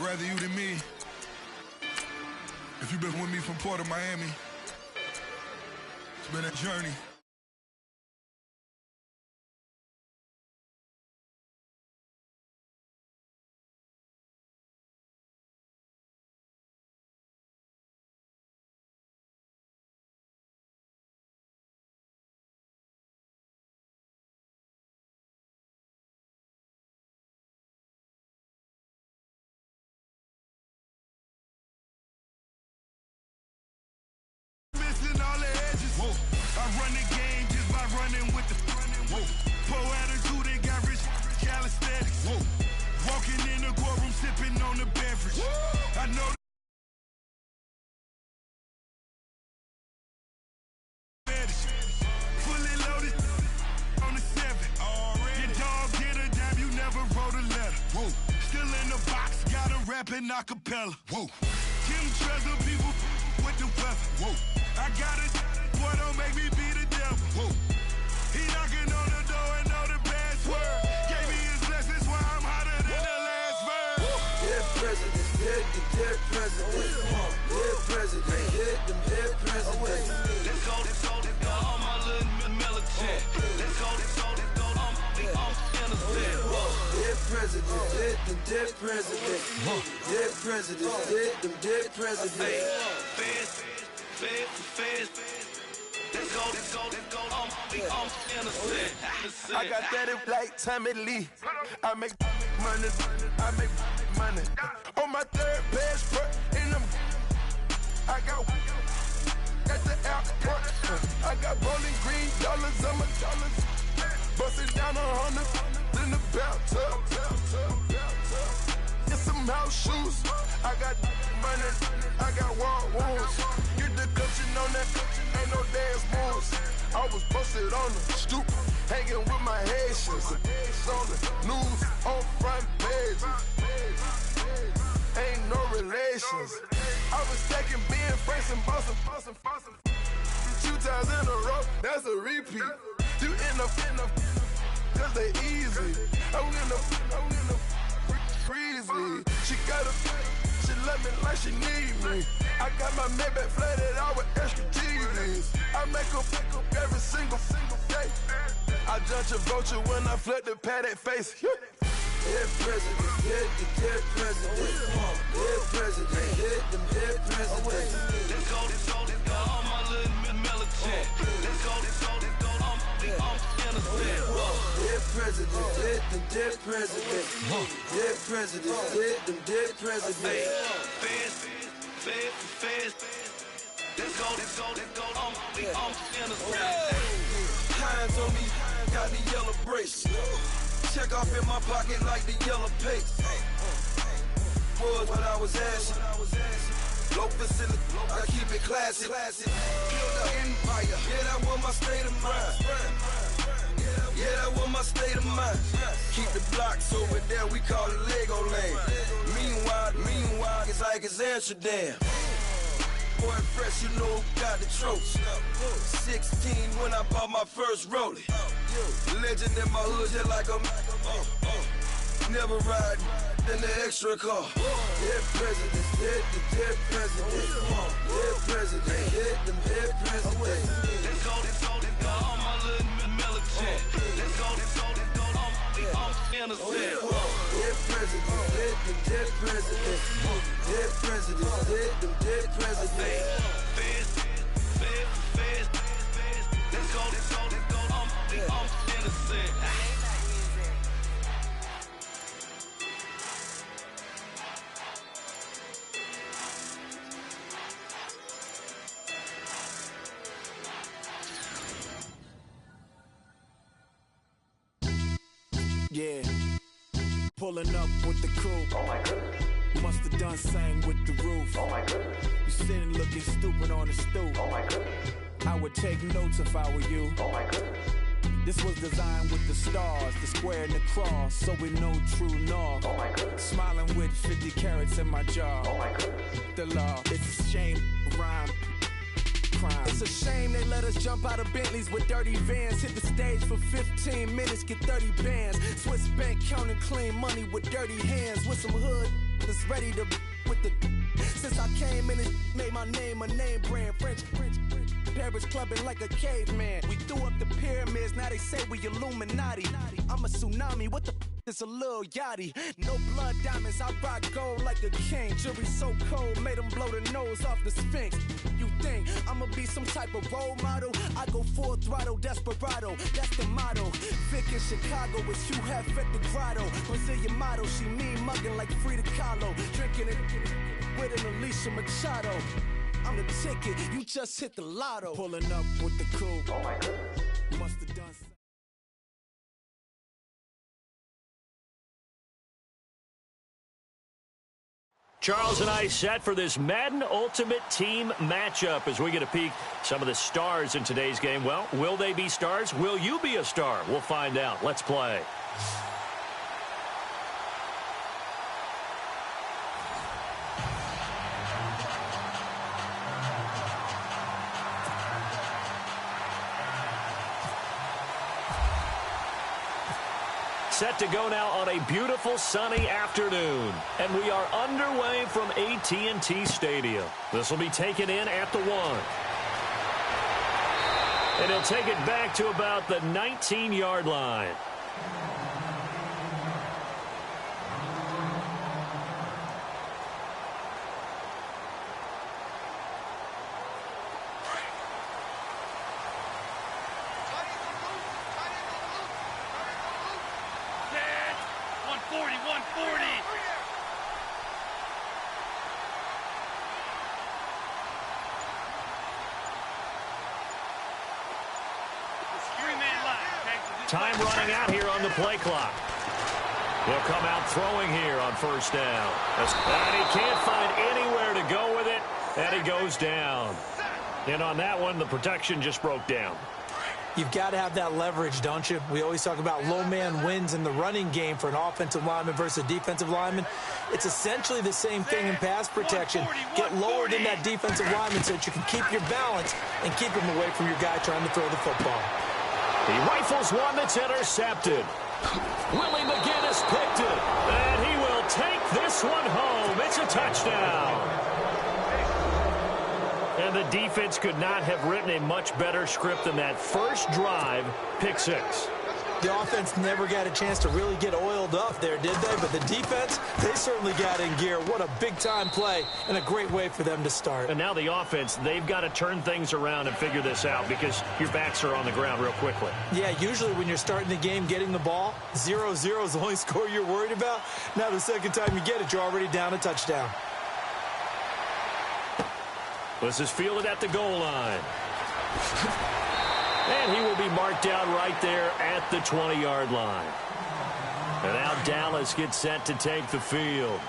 rather you than me. If you've been with me from Port of Miami, it's been a journey. I run the game just by running with the poor attitude and got rich calisthenics. Walking in the courtroom sipping on the beverage. I know fully loaded on the 7. Your dog get a dime, you never wrote a letter. Still in the box, got him rapping acapella. Kim Treasure people with the weather. I got it. Boy, don't make me be the devil. He knocking on the door and know the password. Gave me his blessings while I'm hotter than the last verse. Dead presidents, dead presidents. Dead presidents, dead presidents. Let's go, all my little militant. Let's go, I'm innocent. Dead presidents, dead presidents. Dead presidents, dead presidents. Feds. Let's go, I'm innocent. I got that in like Tommy Lee. I make money. On my third passport, and I got at the airport. I got rolling green dollars on my dollars. Busting down 100 in the bathtub. Get some house shoes. I got money. I got war wounds. Get the cushion on that. Ain't no dance moves. I was posted on the stoop, hanging with my Haitians. On the news, on front pages. Ain't no relations. I was stacking being Franks and Boston. 2 times in a row, that's a repeat. You end up, cause they easy. I'm in the freezy. She got a, she love me like she need me. I got my Maybach flooded out with extra TVs. I make her pick up every single day. I judge a vulture when I flood the padded face. Dead presidents, dead presidents. Dead presidents, dead presidents. Let's go, all my little militant. Let's go, I'm innocent. Dead presidents, dead presidents. Dead presidents, dead presidents. Feds. Let's go, I'm innocent. Hands on me, got the yellow brace. Check off in my pocket like the yellow paste. Was what I was asking. Low facility, I keep it classy. Build an empire, yeah, that was my state of mind. Yeah, that was my state of mind. Keep the blocks over there, we call it Lego Land. Meanwhile, it's like it's Amsterdam. Boy, fresh, you know, got the tropes. 16 when I bought my first rollie. Legend in my hood, just like a never ride in the extra car. Dead presidents, dead presidents. Dead presidents, dead presidents. Let's go, all my little militant. Let's go, I'm innocent. Dead presidents, dead presidents. Dead presidents, dead presidents. Feds. Let's go, I'm innocent. Yeah, pulling up with the crew. Oh my goodness. Must have done same with the roof. Oh my goodness. You sitting looking stupid on the stoop. Oh my goodness. I would take notes if I were you. Oh my goodness. This was designed with the stars, the square and the cross, so we know true north. Oh my goodness. Smiling with 50 carats in my jaw. Oh my goodness. The law, it's a shame, rhyme. Crime. It's a shame they let us jump out of Bentleys with dirty vans. Hit the stage for 15 minutes, get 30 bands. Swiss bank counting clean money with dirty hands. With some hood is ready to with the. Since I came in and made my name a name brand. French. Paris clubbing like a caveman. We threw up the pyramids, now they say we Illuminati. I'm a tsunami, what the is a little yachty. No blood diamonds, I rock gold like a king. Jury so cold, made them blow the nose off the Sphinx. You think I'ma be some type of role model? I go full throttle, desperado, that's the motto. Vic in Chicago is Hugh Hef at the grotto. Brazilian model, she mean mugging like Frida Kahlo. Drinking it with an Alicia Machado. I'm the ticket, you just hit the lotto. Pulling up with the crew. Oh my goodness. Must have done something. Charles and I set for this Madden Ultimate Team matchup as we get a peek some of the stars in today's game. Well, will they be stars? Will you be a star? We'll find out. Let's play. Set to go now on a beautiful sunny afternoon. And we are underway from AT&T Stadium. This will be taken in at the 1. And he'll take it back to about the 19-yard line. Time running out here on the play clock. He'll come out throwing here on first down. And he can't find anywhere to go with it, and he goes down. And on that one, the protection just broke down. You've got to have that leverage, don't you? We always talk about low man wins in the running game for an offensive lineman versus a defensive lineman. It's essentially the same thing in pass protection. Get lower than that defensive lineman so that you can keep your balance and keep him away from your guy trying to throw the football. He rifles one that's intercepted. Willie McGinnis picked it, and he will take this one home. It's a touchdown. And the defense could not have written a much better script than that first drive, pick 6. The offense never got a chance to really get oiled up there, did they? But the defense, they certainly got in gear. What a big-time play and a great way for them to start. And now the offense, they've got to turn things around and figure this out because your backs are on the ground real quickly. Yeah, usually when you're starting the game getting the ball, 0-0 is the only score you're worried about. Now the second time you get it, you're already down a touchdown. This is fielded at the goal line. And he will be marked down right there at the 20-yard line. And now Dallas gets set to take the field.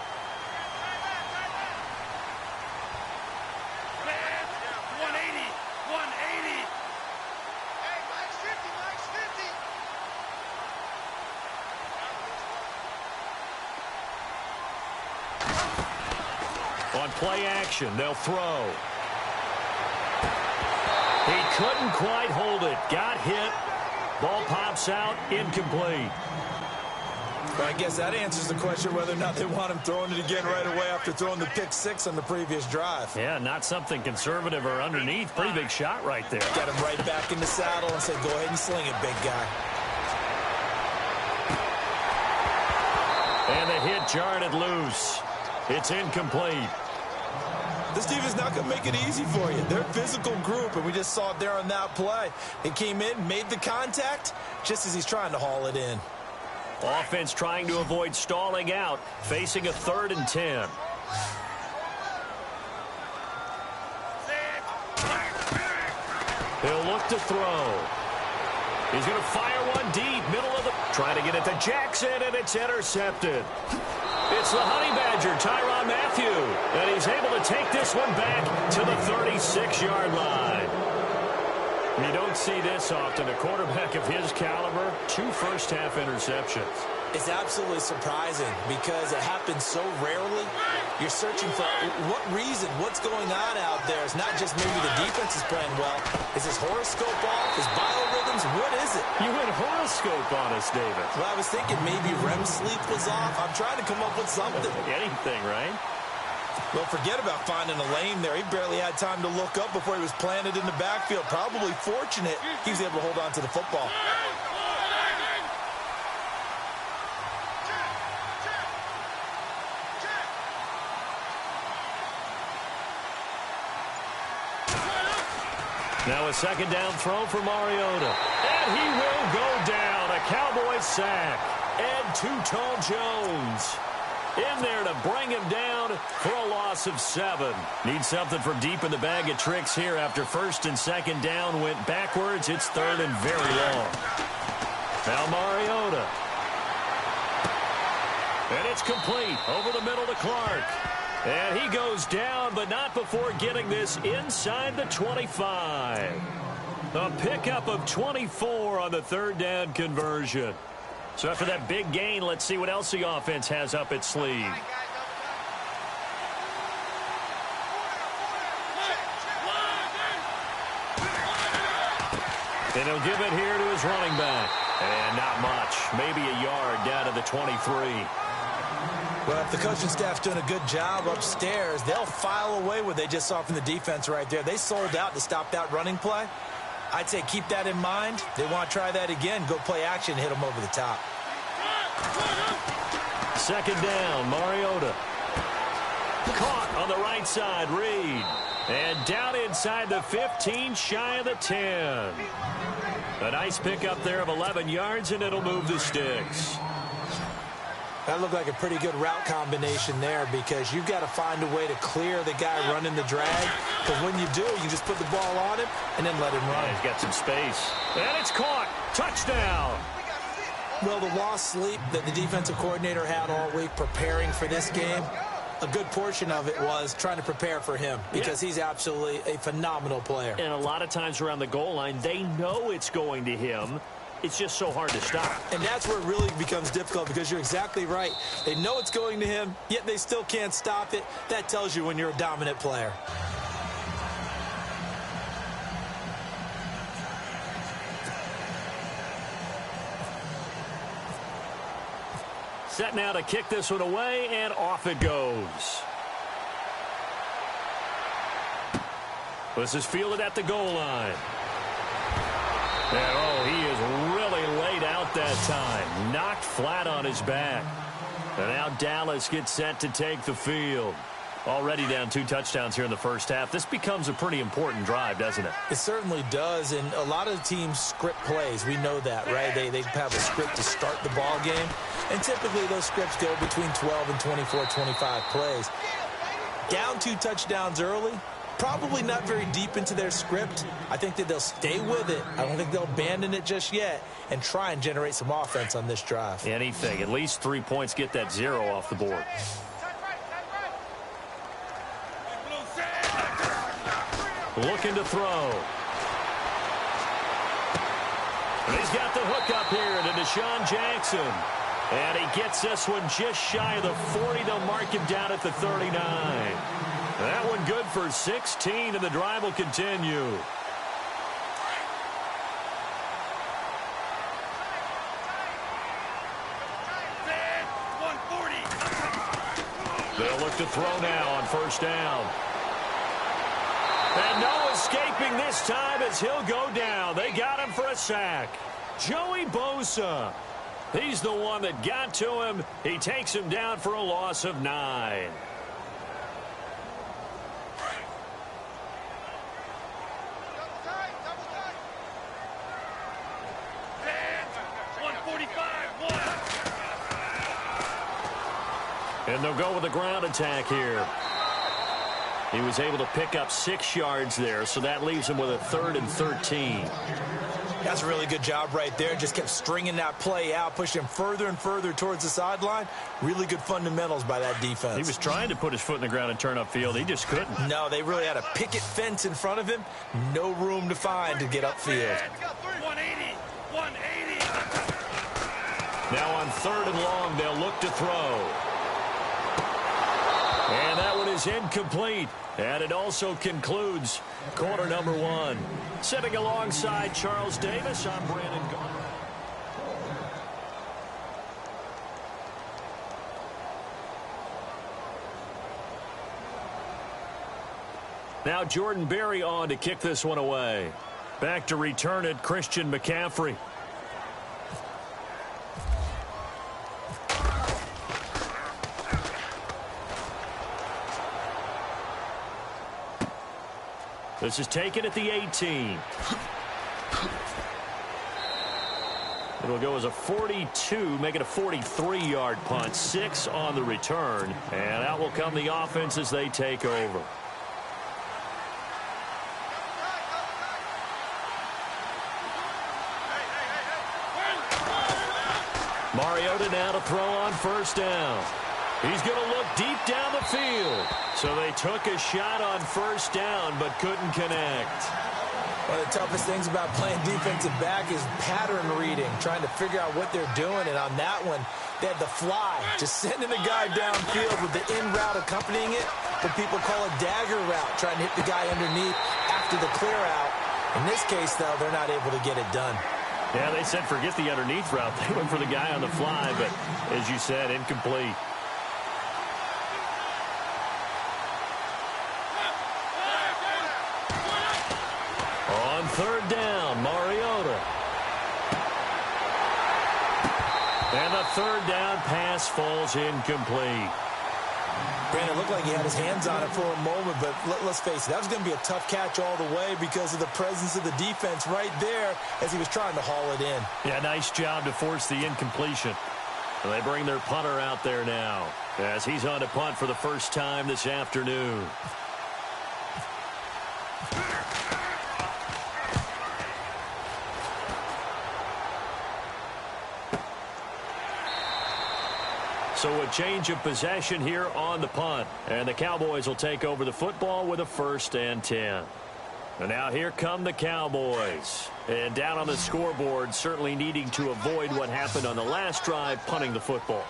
On play action, they'll throw. He couldn't quite hold it. Got hit. Ball pops out. Incomplete. Well, I guess that answers the question whether or not they want him throwing it again right away after throwing the pick 6 on the previous drive. Yeah, not something conservative or underneath. Pretty big shot right there. Got him right back in the saddle and said, go ahead and sling it, big guy. And the hit jarred it loose. It's incomplete. This defense is not going to make it easy for you. They're a physical group, and we just saw it there on that play. It came in, made the contact, just as he's trying to haul it in. Offense trying to avoid stalling out, facing a 3rd and 10. He'll look to throw. He's going to fire one deep, middle of the... Trying to get it to Jackson, and it's intercepted. It's the Honey Badger, Tyrann Mathieu, and he's able to take this one back to the 36-yard line. You don't see this often. A quarterback of his caliber, 2 first-half interceptions. It's absolutely surprising because it happens so rarely. You're searching for what reason, what's going on out there. It's not just maybe the defense is playing well. Is his horoscope off? His biorhythms? What is it? You went horoscope on us, David. Well, I was thinking maybe REM sleep was off. I'm trying to come up with something. Anything, right? Well, forget about finding a lane there. He barely had time to look up before he was planted in the backfield. Probably fortunate he was able to hold on to the football. Now a second down throw for Mariota. And he will go down. A Cowboys sack. And Too-Tall Jones in there to bring him down for a loss of 7. Need something from deep in the bag of tricks here after first and second down went backwards. It's third and very long. Now Mariota. And it's complete over the middle to Clark. And he goes down, but not before getting this inside the 25. A pickup of 24 on the third down conversion. So after that big gain, let's see what else the offense has up its sleeve. And he'll give it here to his running back. And not much. Maybe a yard down to the 23. Well, if the coaching staff's doing a good job upstairs, they'll file away what they just saw from the defense right there. They sold out to stop that running play. I'd say keep that in mind. They want to try that again. Go play action and hit them over the top. Second down, Mariota. Caught on the right side, Reed. And down inside the 15, shy of the 10. A nice pickup there of 11 yards, and it'll move the sticks. That looked like a pretty good route combination there because you've got to find a way to clear the guy running the drag. Because when you do, you just put the ball on him and then let him run. Yeah, he's got some space. And it's caught. Touchdown. Well, the lost sleep that the defensive coordinator had all week preparing for this game, a good portion of it was trying to prepare for him because he's absolutely a phenomenal player. And a lot of times around the goal line, they know it's going to him. It's just so hard to stop. And that's where it really becomes difficult because you're exactly right. They know it's going to him, yet they still can't stop it. That tells you when you're a dominant player. Set now to kick this one away, and off it goes. This is fielded at the goal line. And, oh, he is really laid out that time. Knocked flat on his back. And now Dallas gets set to take the field. Already down 2 touchdowns here in the first half. This becomes a pretty important drive, doesn't it? It certainly does, and a lot of teams script plays. We know that, right? They have a script to start the ball game, and typically those scripts go between 12 and 24, 25 plays. Down 2 touchdowns early, probably not very deep into their script. I think that they'll stay with it. I don't think they'll abandon it just yet and try and generate some offense on this drive. Anything. At least 3 points, get that 0 off the board. Looking to throw. And he's got the hook up here to Deshaun Jackson. And he gets this one just shy of the 40. They'll mark him down at the 39. That one good for 16, and the drive will continue. They'll look to throw now on first down. And no escaping this time as he'll go down. They got him for a sack. Joey Bosa. He's the one that got to him. He takes him down for a loss of 9. And they'll go with a ground attack here. He was able to pick up 6 yards there, so that leaves him with a 3rd and 13. That's a really good job right there. Just kept stringing that play out, pushing him further and further towards the sideline. Really good fundamentals by that defense. He was trying to put his foot in the ground and turn upfield. He just couldn't. No, they really had a picket fence in front of him. No room to find to get upfield. 180. Now on 3rd and long, they'll look to throw. And that one is incomplete. And it also concludes quarter number 1. Sitting alongside Charles Davis, I'm Brandon Garner. Now Jordan Berry on to kick this one away. Back to return it, Christian McCaffrey. This is taken at the 18. It'll go as a 42, make it a 43-yard punt. 6 on the return. And out will come the offense as they take over. Mariota now to throw on 1st down. He's going to look deep down the field. So they took a shot on 1st down but couldn't connect. One of the toughest things about playing defensive back is pattern reading, trying to figure out what they're doing. And on that one, they had the fly, just sending the guy downfield with the in route accompanying it. What people call a dagger route, trying to hit the guy underneath after the clear out. In this case, though, they're not able to get it done. Yeah, they said forget the underneath route. They went for the guy on the fly, but as you said, incomplete. On 3rd down, Mariota. And the 3rd down pass falls incomplete. Brandon, looked like he had his hands on it for a moment, but let's face it, that was going to be a tough catch all the way because of the presence of the defense right there as he was trying to haul it in. Yeah, nice job to force the incompletion. And they bring their punter out there now as he's on to punt for the first time this afternoon. So a change of possession here on the punt. And the Cowboys will take over the football with a 1st and 10. And now here come the Cowboys. And down on the scoreboard, certainly needing to avoid what happened on the last drive, punting the football.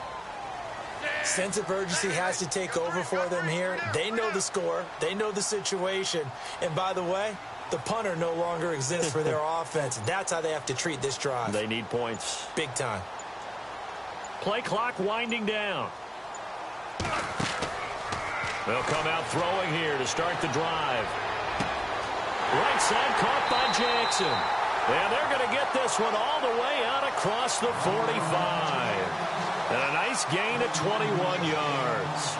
Sense of urgency has to take over for them here. They know the score. They know the situation. And by the way, the punter no longer exists for their offense. That's how they have to treat this drive. They need points. Big time. Play clock winding down. They'll come out throwing here to start the drive. Right side caught by Jackson. And they're going to get this one all the way out across the 45. And a nice gain of 21 yards.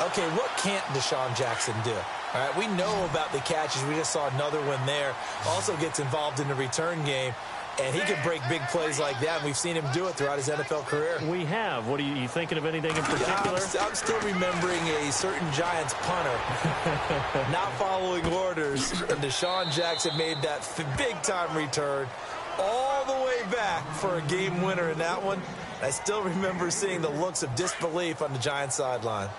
Okay, what can't Deshaun Jackson do? All right, we know about the catches. We just saw another one there. Also gets involved in the return game. And he can break big plays like that. And we've seen him do it throughout his NFL career. We have. What are you thinking of anything in particular? Yeah, I'm still remembering a certain Giants punter not following orders. And Deshaun Jackson made that big-time return all the way back for a game winner in that one. I still remember seeing the looks of disbelief on the Giants sideline.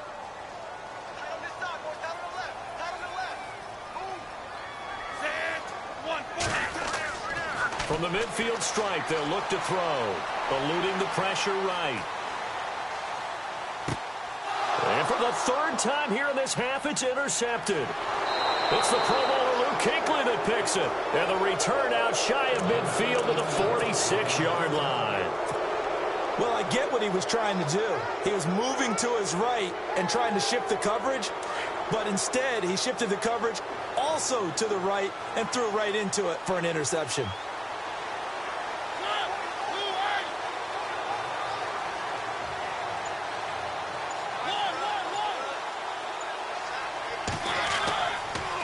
From the midfield stripe, they'll look to throw. Eluding the pressure right. And for the 3rd time here in this half, it's intercepted. It's the Pro Bowler Luke Kuechly that picks it. And the return out shy of midfield to the 46-yard line. Well, I get what he was trying to do. He was moving to his right and trying to shift the coverage. But instead, he shifted the coverage also to the right and threw right into it for an interception.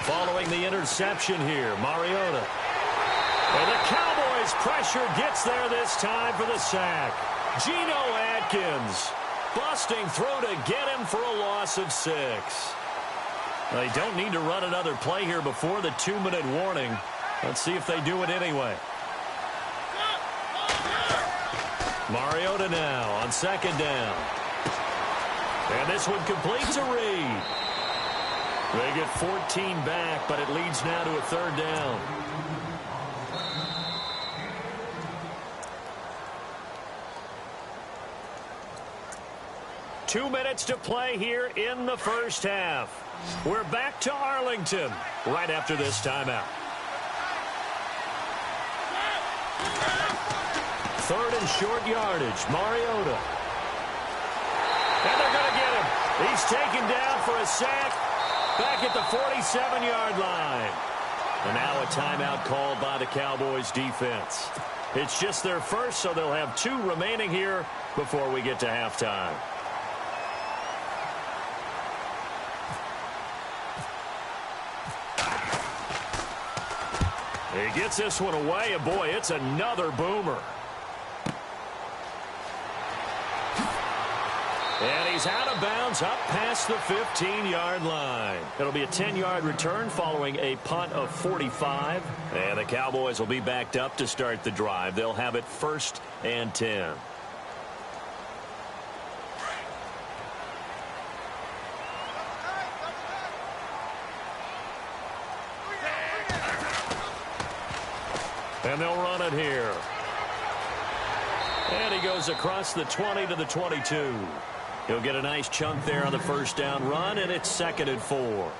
Following the interception here, Mariota. And the Cowboys' pressure gets there this time for the sack. Geno Atkins busting through to get him for a loss of 6. They don't need to run another play here before the 2-minute warning. Let's see if they do it anyway. Mariota now on 2nd down. And this one completes a read. They get 14 back, but it leads now to a 3rd down. 2 minutes to play here in the first half. We're back to Arlington right after this timeout. 3rd and short yardage. Mariota. And they're going to get him. He's taken down for a sack back at the 47-yard line. And now a timeout called by the Cowboys defense. It's just their first, so they'll have 2 remaining here before we get to halftime. He gets this one away, and boy, it's another boomer. And he's out of bounds up past the 15-yard line. It'll be a 10-yard return following a punt of 45. And the Cowboys will be backed up to start the drive. They'll have it 1st and 10. And they'll run it here. And he goes across the 20 to the 22. He'll get a nice chunk there on the first down run, and it's 2nd and 4.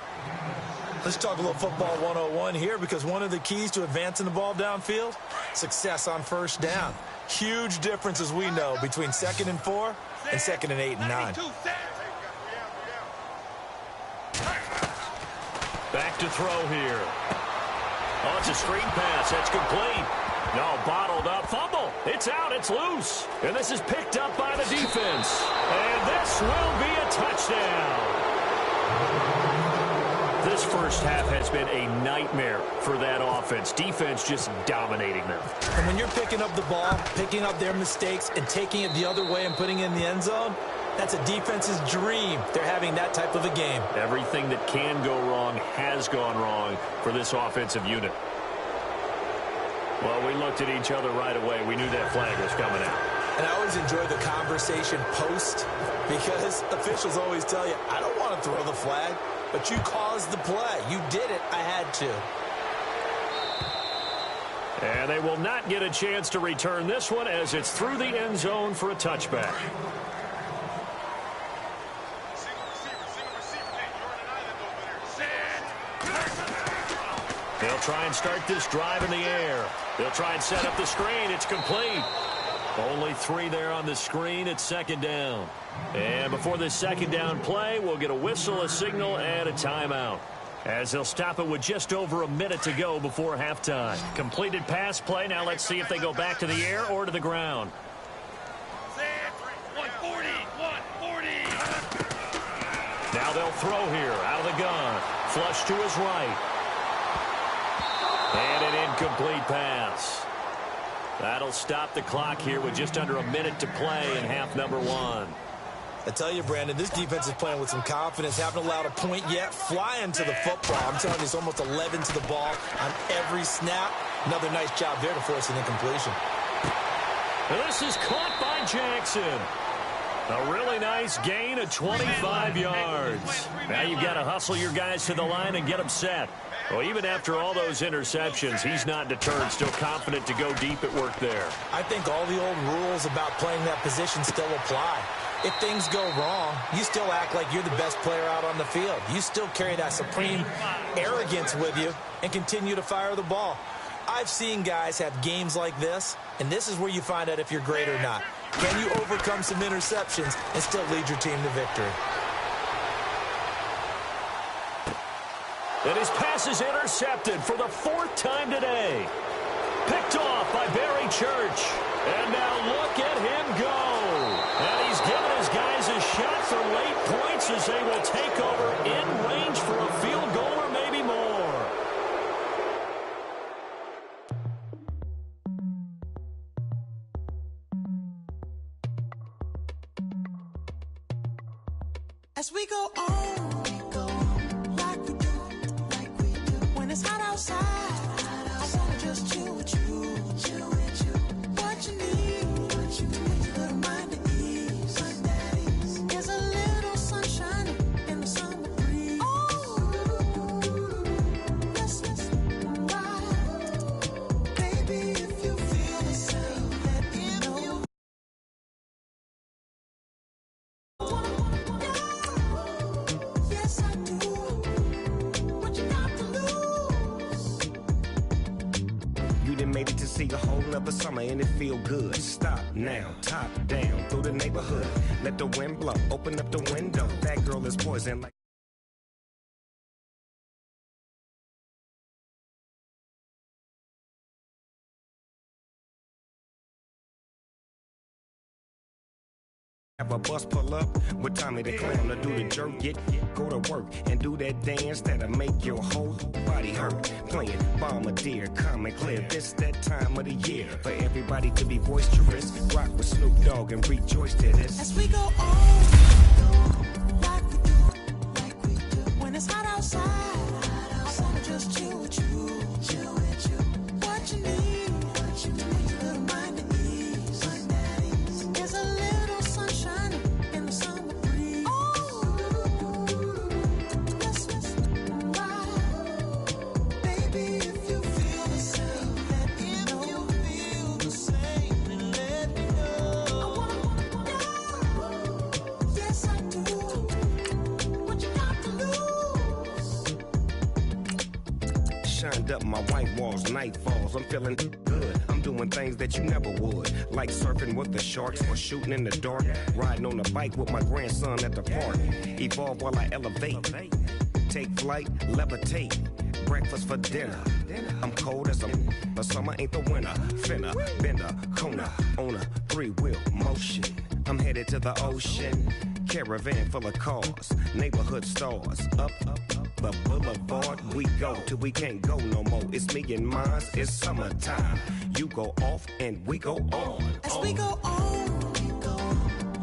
Let's talk a little football 101 here, because one of the keys to advancing the ball downfield, success on first down. Huge difference, as we know, between 2nd and 4 and 2nd and 8 and 9. Back to throw here. Oh, it's a screen pass. That's complete. No, bottled up. Fumble. It's out. It's loose. And this is picked up by the defense. And this will be a touchdown. This first half has been a nightmare for that offense. Defense just dominating them. And when you're picking up the ball, picking up their mistakes, and taking it the other way and putting it in the end zone, that's a defense's dream. They're having that type of a game. Everything that can go wrong has gone wrong for this offensive unit. Well, we looked at each other right away. We knew that flag was coming out. And I always enjoy the conversation post, because officials always tell you, I don't want to throw the flag, but you caused the play. You did it. I had to. And they will not get a chance to return this one, as it's through the end zone for a touchback. They'll try and start this drive in the air. They'll try and set up the screen. It's complete. Only 3 there on the screen. It's 2nd down. And before this 2nd down play, we'll get a whistle, a signal, and a timeout, as they'll stop it with just over a minute to go before halftime. Completed pass play. Now let's see if they go back to the air or to the ground. 140. Now they'll throw here out of the gun. Flush to his right. And an incomplete pass. That'll stop the clock here with just under a minute to play in half number 1. I tell you, Brandon, this defense is playing with some confidence. Haven't allowed a point yet. Flying to the football. I'm telling you, it's almost 11 to the ball on every snap. Another nice job there to force an incompletion. And this is caught by Jackson. A really nice gain of 25 yards. Now you've got to hustle your guys to the line and get them set. Well, even after all those interceptions, he's not deterred, still confident to go deep at work there. I think all the old rules about playing that position still apply. If things go wrong, you still act like you're the best player out on the field. You still carry that supreme arrogance with you and continue to fire the ball. I've seen guys have games like this, and this is where you find out if you're great or not. Can you overcome some interceptions and still lead your team to victory? And his pass is intercepted for the 4th time today. Picked off by Barry Church. And now look at him go. And he's given his guys a shot for late points as they will take over in range for a field goal or maybe more. As we go on. It's hot outside. I wanna just chill with you. What you need, a little mind at ease. There's a little sunshine in the summer breeze. Oh, restless, right. Baby, if you feel the same, let me know. See a whole nother summer and it feel good. Stop now, top down through the neighborhood. Let the wind blow, open up the window. That girl is poison like have a bus pull up with Tommy the Clown to do the jerk, go to work and do that dance that'll make your whole body hurt. Playing Bombardier, calm and clear. This that time of the year for everybody to be boisterous. Rock with Snoop Dogg and rejoice to this. As we go on, like we do, when it's hot outside, I wanna just chill with you. What you need, a little mind at ease. There's a little sunshine in the summer breeze. Let's ride. Baby, if you feel the same, let me know. If you feel the same, then let me know. I wanna go. Yes, I do. What you got to lose? Shined up my white walls, night falls. I'm feeling good. I'm doing things that you never would, like surfing with the sharks or shooting in the dark. Riding on a bike with my grandson at the park. Evolve while I elevate. Take flight, levitate. Breakfast for dinner. I'm cold as but summer ain't the winter. Finna, bender, Kona, on a 3-wheel motion. I'm headed to the ocean. Caravan full of cars, neighborhood stars. Up the boulevard we go till we can't go no more. It's me and mine, it's summertime. You go off and we go on. As we go on,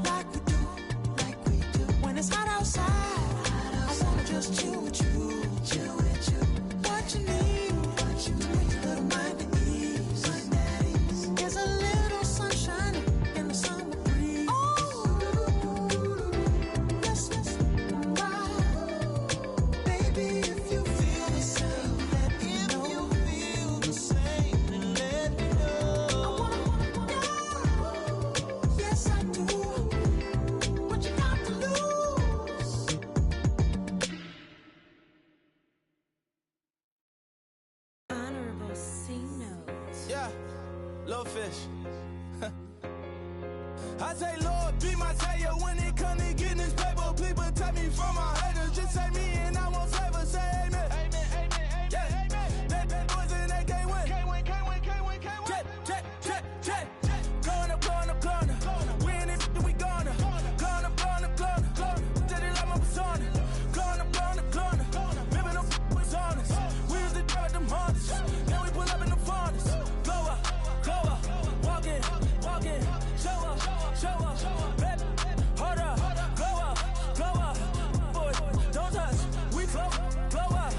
like we do. When it's hot outside, I wanna just chill with you. What you need, a little mind at ease. There's a little sunshine in the summer breeze. Let's ride. Baby, if you feel the same, let me know. If you feel the same, then let me know. I wanna go. Yes, I do. What you got to lose? Honorable C notes. Yeah, little fish. I say, Lord, be my savior when it comes to getting this paper. Please protect me from my haters. Just say me and I won't save us. Say amen. Yeah. That boys in that can't win. Jet. Going up. We in it, we gonna. Going up. Did it like my persona. Going up. Remember no was honest. We used to drive them hunters. Then we pull up in the furnace. Glow up. Walk in. Show up. Baby, hold up. Glow up. Boy, don't touch. We glow up.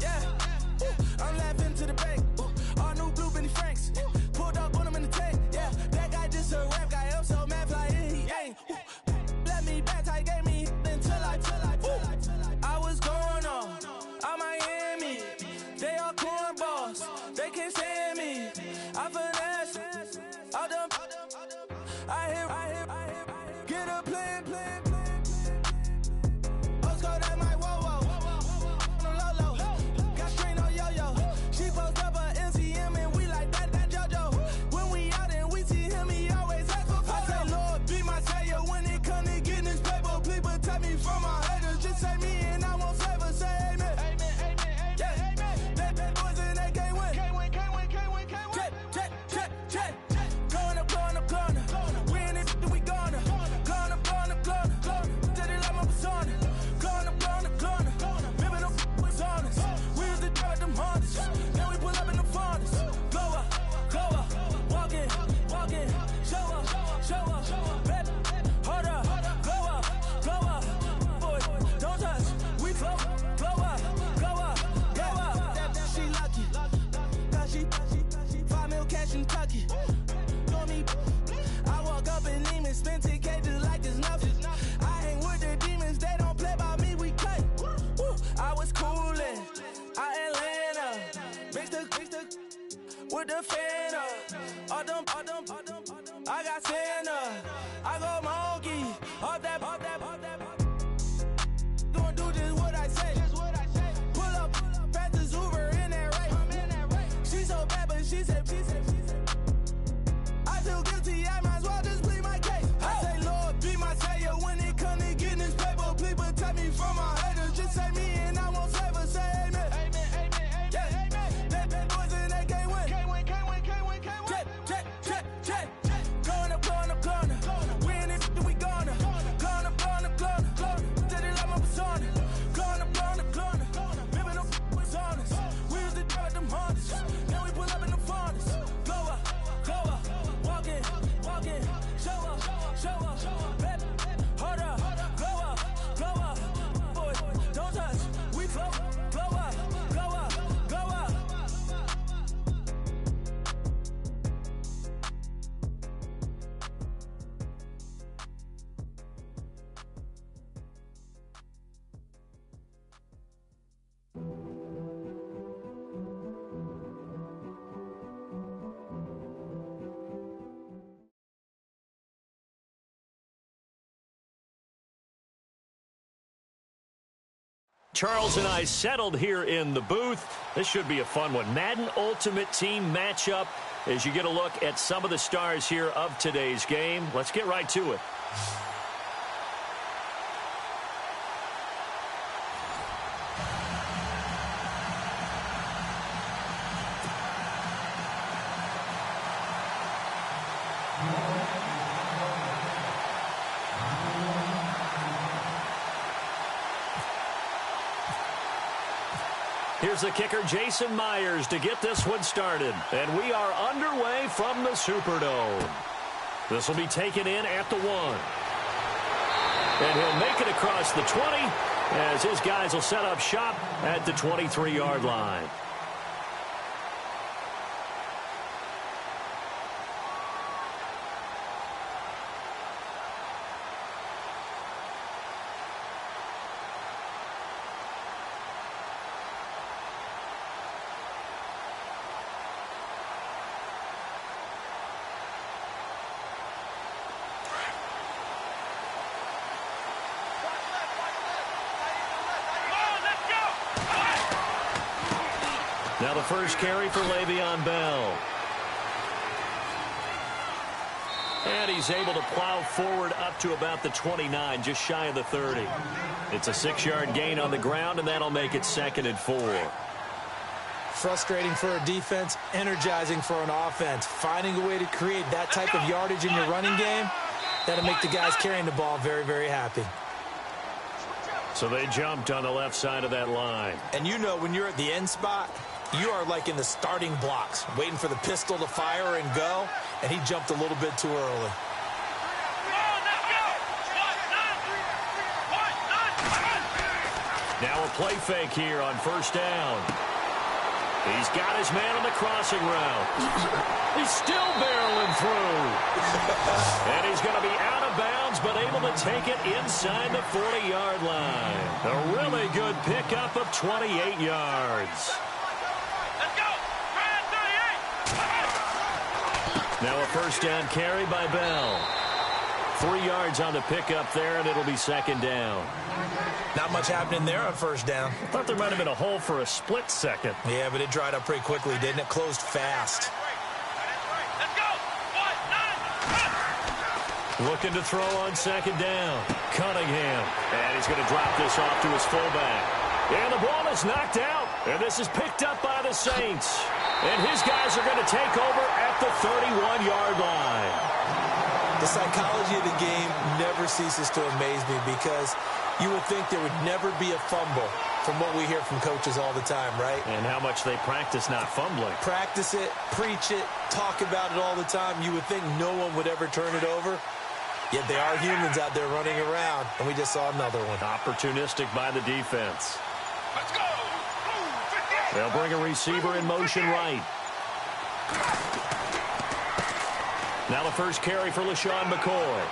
Yeah. I'm laughing to the bank. All new blue Benny Franks. Pulled up on him in the tank. Yeah, that guy just a rap guy. I'm so mad fly in, he ain't. Let me back tight, gave me until I was going on Miami. They all cornballs. They can't stand me. I finesse. All them. I hear. Get a plan. Let's go that my whoa. No low. Got string on yo-yo. She post up a MCM and we like that JoJo. When we out and we see him, he always asks for photo. I say, Lord, be my savior when it comes to getting this paper. Please protect me from my haters. Just say me and I won't save us. Say amen. Yeah. That boys in that can't win. Jet. Going up. We in it, we gonna. Going up. Did it like my persona. Going up. Remember no was honest. We used to drive them hunters. Then we pull up in the furnace. Glow up. Walk in. Show up. Baby, hold up. Glow up. Boy, don't touch. We glow up. She lucky. Cause she 5 mil cash in Kentucky. Know me. I walk up in demons, spend 10K just like it's nothing. I hang with the demons, they don't play by me, we cut. I was coolin', out Atlanta, mixed with the Fanta. All them, I got Santa, I go monkey, all that. Gonna do just what I say. Pull up, pass the Uber in that race. She so bad. Charles and I settled here in the booth. This should be a fun one. Madden Ultimate Team matchup as you get a look at some of the stars here of today's game. Let's get right to it. Here's the kicker, Jason Myers, to get this one started. And we are underway from the Superdome. This will be taken in at the 1. And he'll make it across the 20 as his guys will set up shop at the 23-yard line. Now the first carry for Le'Veon Bell. And he's able to plow forward up to about the 29, just shy of the 30. It's a 6-yard gain on the ground, and that'll make it 2nd and 4. Frustrating for a defense, energizing for an offense. Finding a way to create that type of yardage in your running game, that'll make the guys carrying the ball very, very happy. So they jumped on the left side of that line. And you know when you're at the end spot, you are like in the starting blocks, waiting for the pistol to fire and go, and he jumped a little bit too early. Now a play fake here on first down. He's got his man on the crossing route. He's still barreling through. And he's going to be out of bounds, but able to take it inside the 40-yard line. A really good pickup of 28 yards. Now a first down carry by Bell. 3 yards on the pickup there, and it'll be 2nd down. Not much happening there on first down. I thought there might have been a hole for a split second. Yeah, but it dried up pretty quickly, didn't it? Closed fast. Looking to throw on 2nd down. Cunningham. And he's going to drop this off to his fullback. And the ball is knocked out. And this is picked up by the Saints. And his guys are going to take over at the 31-yard line. The psychology of the game never ceases to amaze me because you would think there would never be a fumble from what we hear from coaches all the time, right? And how much they practice not fumbling. Practice it, preach it, talk about it all the time. You would think no one would ever turn it over. Yet they are humans out there running around, and we just saw another one. Opportunistic by the defense. Let's go! They'll bring a receiver in motion right. Now the first carry for LaShawn McCoy.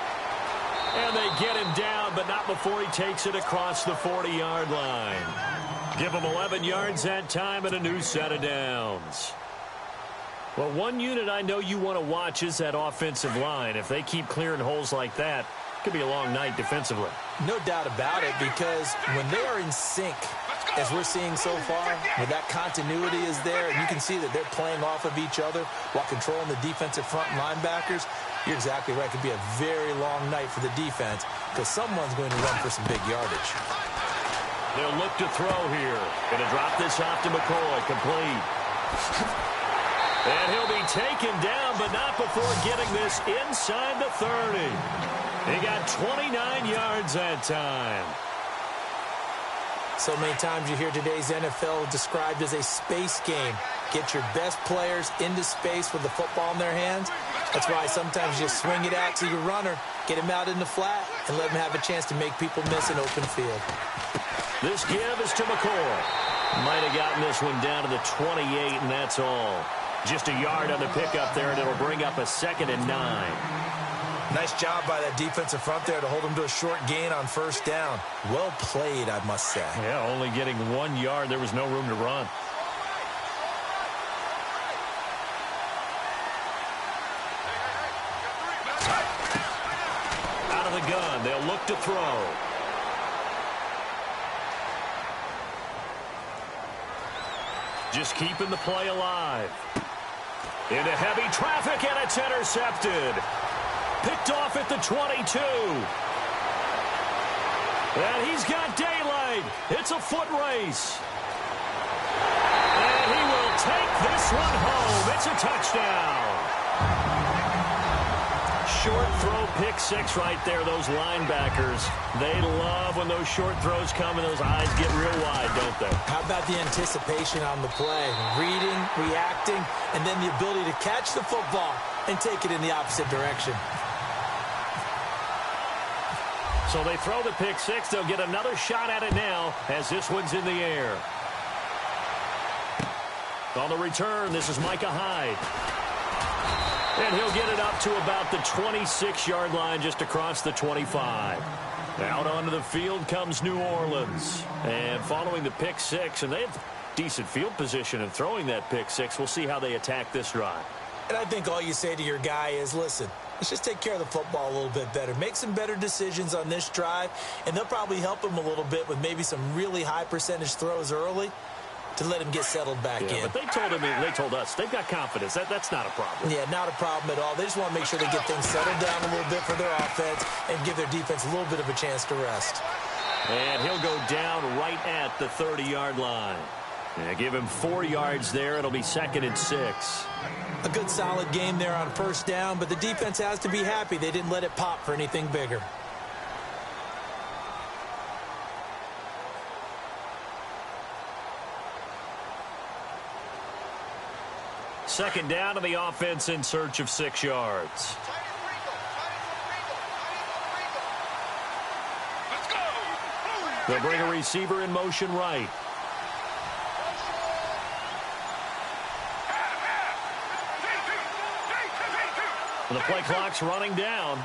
And they get him down, but not before he takes it across the 40-yard line. Give him 11 yards that time and a new set of downs. Well, one unit I know you want to watch is that offensive line. If they keep clearing holes like that, it could be a long night defensively. No doubt about it, because when they are in sync, as we're seeing so far, where that continuity is there, and you can see that they're playing off of each other while controlling the defensive front linebackers, you're exactly right. It could be a very long night for the defense because someone's going to run for some big yardage. They'll look to throw here. Going to drop this off to McCoy. Complete. And he'll be taken down, but not before getting this inside the 30. He got 29 yards that time. So many times you hear today's NFL described as a space game. Get your best players into space with the football in their hands. That's why sometimes you just swing it out to your runner, get him out in the flat, and let him have a chance to make people miss an open field. This give is to McCoy. Might have gotten this one down to the 28, and that's all. Just a yard on the pickup there, and it'll bring up a 2nd and 9. Nice job by that defensive front there to hold him to a short gain on first down. Well played, I must say. Yeah, only getting 1 yard. There was no room to run. Out of the gun, they'll look to throw. just keeping the play alive. Into heavy traffic, and it's intercepted. Picked off at the 22. And he's got daylight. It's a foot race. And he will take this one home. It's a touchdown. Short throw, pick six right there. Those linebackers, they love when those short throws come and those eyes get real wide, don't they? How about the anticipation on the play? Reading, reacting, and then the ability to catch the football and take it in the opposite direction. So they throw the pick six. They'll get another shot at it now as this one's in the air. On the return, this is Micah Hyde. And he'll get it up to about the 26-yard line, just across the 25. Out onto the field comes New Orleans. And following the pick six, and they have decent field position in throwing that pick six. We'll see how they attack this drive. And I think all you say to your guy is, listen, let's just take care of the football a little bit better. Make some better decisions on this drive, and they'll probably help him a little bit with maybe some really high percentage throws early to let him get settled back in. But they told us, they've got confidence. That's not a problem. Yeah, not a problem at all. They just want to make sure they get things settled down a little bit for their offense and give their defense a little bit of a chance to rest. And he'll go down right at the 30-yard line. Yeah, give him 4 yards there. It'll be 2nd and 6. A good solid game there on first down, but the defense has to be happy they didn't let it pop for anything bigger. Second down to the offense in search of 6 yards. They'll bring a receiver in motion right. And the play clock's running down.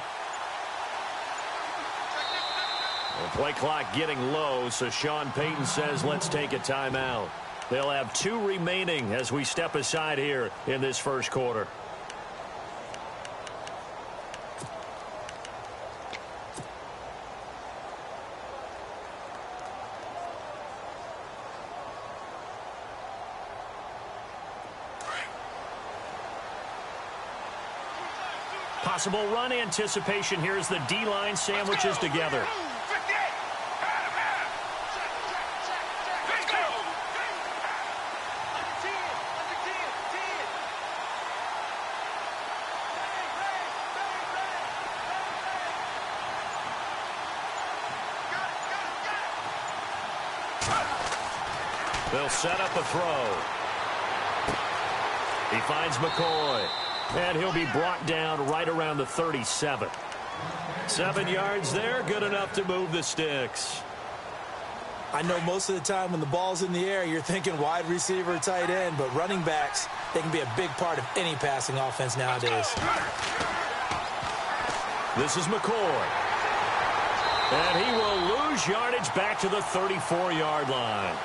The play clock getting low, so Sean Payton says, let's take a timeout. They'll have 2 remaining as we step aside here in this first quarter. Possible run anticipation here as the D-line sandwiches together. They'll set up a throw. He finds McCoy. And he'll be brought down right around the 37. 7 yards there, good enough to move the sticks. I know most of the time when the ball's in the air, you're thinking wide receiver, tight end, but running backs, they can be a big part of any passing offense nowadays. This is McCoy. And he will lose yardage back to the 34-yard line.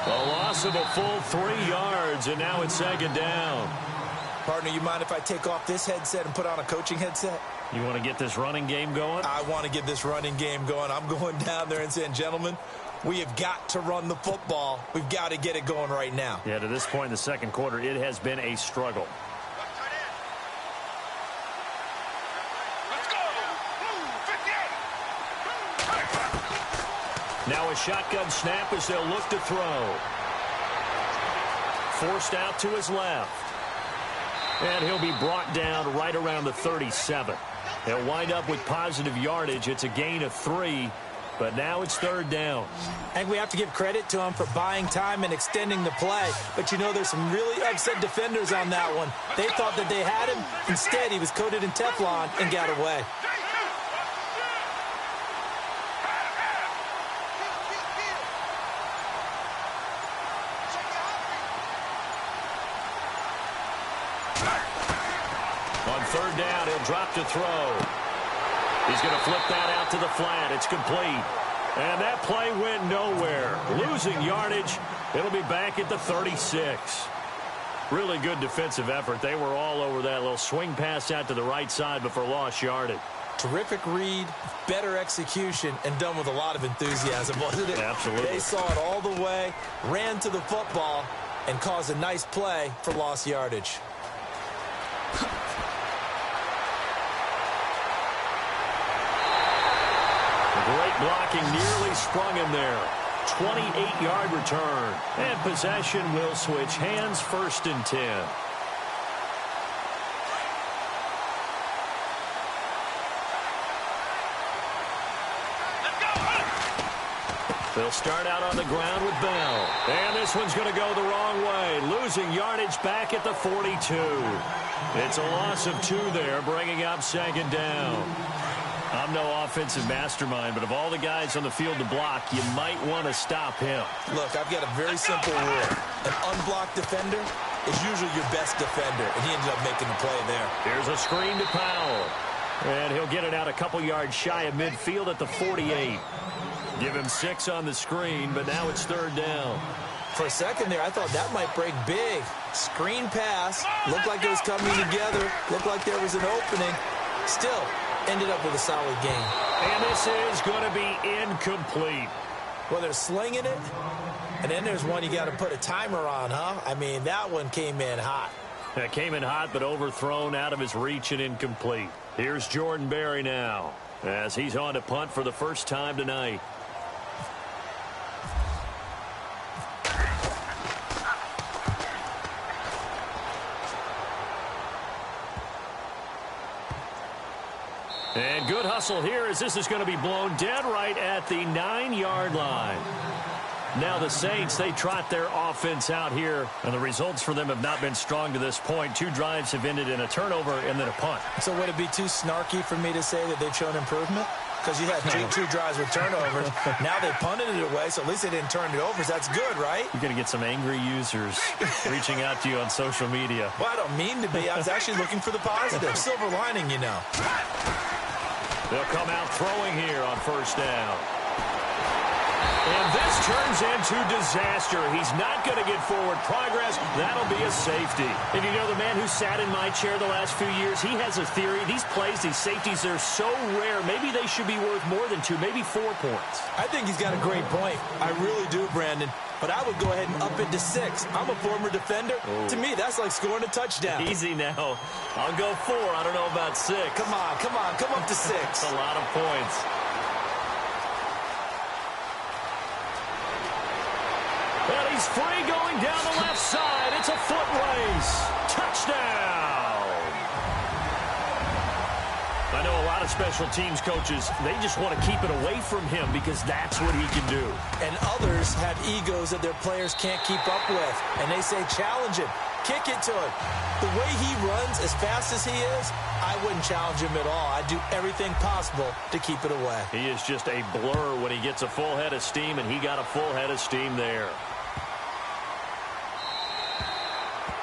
A loss of a full 3 yards, and now it's 2nd down. Partner, you mind if I take off this headset and put on a coaching headset? You want to get this running game going? I want to get this running game going. I'm going down there and saying, gentlemen, we have got to run the football. We've got to get it going right now. Yeah, to this point in the second quarter, it has been a struggle. Now a shotgun snap as they'll look to throw. Forced out to his left. And he'll be brought down right around the 37. He'll wind up with positive yardage. It's a gain of 3, but now it's 3rd down. And we have to give credit to him for buying time and extending the play. But, you know, there's some really upset defenders on that one. They thought that they had him. Instead, he was coated in Teflon and got away. On 3rd down, he'll drop to throw. He's going to flip that out to the flat. It's complete. And that play went nowhere. Losing yardage. It'll be back at the 36. Really good defensive effort. They were all over that little swing pass out to the right side, but for lost yardage. Terrific read, better execution, and done with a lot of enthusiasm, wasn't it? Absolutely. They saw it all the way, ran to the football, and cause a nice play for lost yardage. Great blocking, nearly sprung him there. 28-yard return. And possession will switch hands, 1st and 10. They'll start out on the ground with Bell. And this one's going to go the wrong way. Losing yardage back at the 42. It's a loss of 2 there, bringing up 2nd down. I'm no offensive mastermind, but of all the guys on the field to block, you might want to stop him. Look, I've got a very simple rule. An unblocked defender is usually your best defender, and he ended up making the play there. Here's a screen to Powell. And he'll get it out a couple yards shy of midfield at the 48. Give him 6 on the screen, but now it's 3rd down. For a second there, I thought that might break big. Screen pass. Looked like it was coming together. Looked like there was an opening. Still, ended up with a solid game. And this is going to be incomplete. Well, they're slinging it, and then there's one you got to put a timer on, huh? I mean, that one came in hot. That came in hot, but overthrown out of his reach and incomplete. Here's Jordan Berry now, as he's on to punt for the first time tonight. And good hustle here as this is going to be blown dead right at the 9-yard line. Now the Saints, they trot their offense out here, and the results for them have not been strong to this point. 2 drives have ended in a turnover and then a punt. So would it be too snarky for me to say that they've shown improvement? Because you had two drives with turnovers. Now they punted it away, so at least they didn't turn it over. So that's good, right? You're going to get some angry users reaching out to you on social media. Well, I don't mean to be. I was actually looking for the positive. Silver lining, you know. They'll come out throwing here on 1st down. And this turns into disaster. He's not going to get forward progress. That'll be a safety. And you know, the man who sat in my chair the last few years, he has a theory. These plays, these safeties, they're so rare. Maybe they should be worth more than 2, maybe 4 points. I think he's got a great point. I really do, Brandon. But I would go ahead and up it to 6. I'm a former defender. Ooh. To me, that's like scoring a touchdown. Easy now. I'll go 4. I don't know about 6. Come on. Come up to 6. That's a lot of points. And he's free going down the left side. It's a foot race. Touchdown. I know a lot of special teams coaches, they just want to keep it away from him because that's what he can do. And others have egos that their players can't keep up with. And they say, challenge him. Kick it to him. The way he runs as fast as he is, I wouldn't challenge him at all. I'd do everything possible to keep it away. He is just a blur when he gets a full head of steam, and he got a full head of steam there.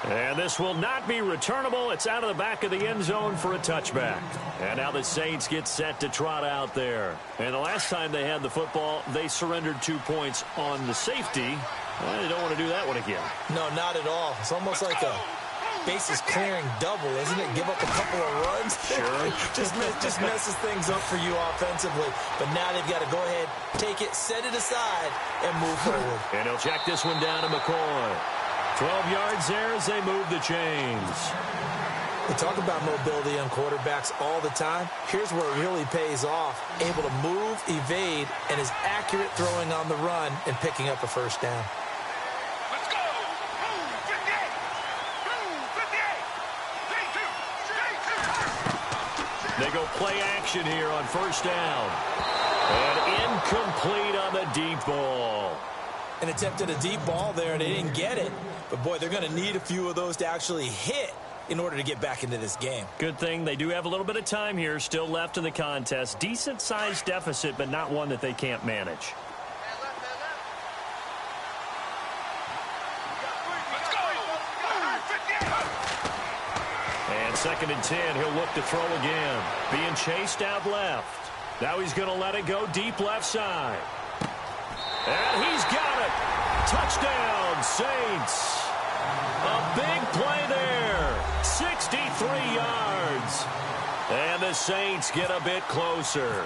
And this will not be returnable. It's out of the back of the end zone for a touchback. And now the Saints get set to trot out there. And the last time they had the football, they surrendered 2 points on the safety. Well, they don't want to do that one again. No, not at all. It's almost like a bases clearing double, isn't it? Give up a couple of runs. Sure. just messes things up for you offensively. But now they've got to go ahead, take it, set it aside, and move forward. And he'll check this one down to McCoy. 12 yards there as they move the chains. We talk about mobility on quarterbacks all the time. Here's where it really pays off. Able to move, evade, and is accurate throwing on the run and picking up a 1st down. Let's go! Move, 58! Move, 58! They go play action here on 1st down. And incomplete on the deep ball. An attempt at a deep ball there, and they didn't get it. But, boy, they're going to need a few of those to actually hit in order to get back into this game. Good thing they do have a little bit of time here still left in the contest. Decent-sized deficit, but not one that they can't manage. Let's go! Move, 58! And 2nd and 10, he'll look to throw again. Being chased out left. Now he's going to let it go deep left side. And he's got it. Touchdown, Saints. A big play there. 63 yards. And the Saints get a bit closer.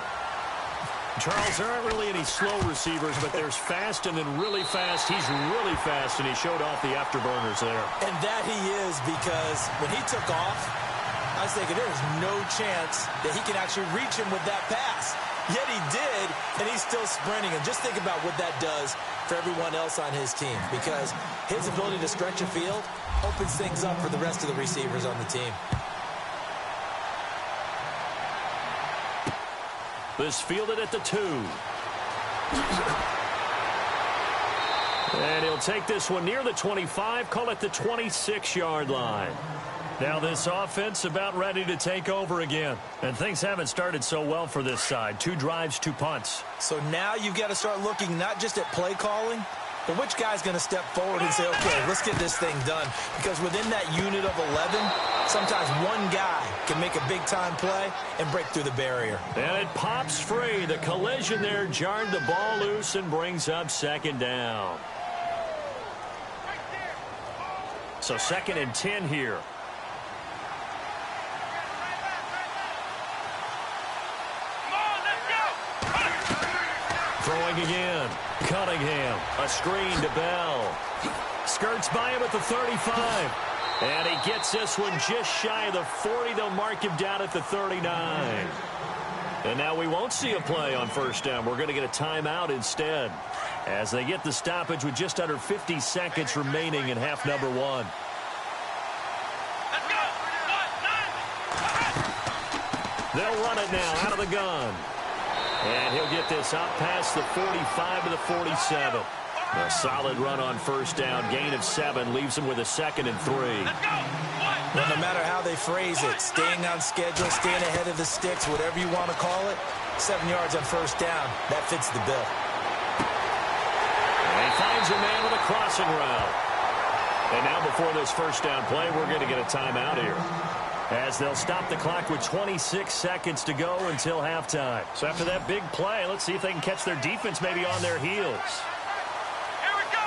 Charles, there aren't really any slow receivers, but there's fast and then really fast. He's really fast, and he showed off the afterburners there. And that he is, because when he took off, I was thinking there's no chance that he can actually reach him with that pass. Yet he did, and he's still sprinting. And just think about what that does for everyone else on his team, because his ability to stretch a field opens things up for the rest of the receivers on the team. This fielded at the 2. And he'll take this one near the 25, call it the 26-yard line. Now this offense about ready to take over again. And things haven't started so well for this side. 2 drives, 2 punts. So now you've got to start looking not just at play calling, but which guy's going to step forward and say, okay, let's get this thing done. Because within that unit of 11, sometimes one guy can make a big-time play and break through the barrier. And it pops free. The collision there jarred the ball loose and brings up 2nd down. So 2nd and 10 here. Throwing again. Cunningham. A screen to Bell. Skirts by him at the 35. And he gets this one just shy of the 40. They'll mark him down at the 39. And now we won't see a play on 1st down. We're going to get a timeout instead, as they get the stoppage with just under 50 seconds remaining in half number 1. They'll run it now out of the gun. And he'll get this out past the 45 to the 47. A solid run on 1st down. Gain of 7 leaves him with a 2nd and 3. Well, no matter how they phrase it, staying on schedule, staying ahead of the sticks, whatever you want to call it, 7 yards on 1st down, that fits the bill. And he finds a man with a crossing route. And now before this 1st down play, we're going to get a timeout here, as they'll stop the clock with 26 seconds to go until halftime. So after that big play, let's see if they can catch their defense maybe on their heels. Here we go.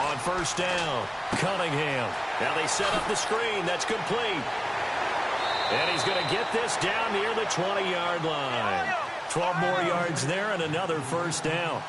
On 1st down, Cunningham. Now they set up the screen. That's complete. And he's going to get this down near the 20-yard line. 12 more yards there and another 1st down.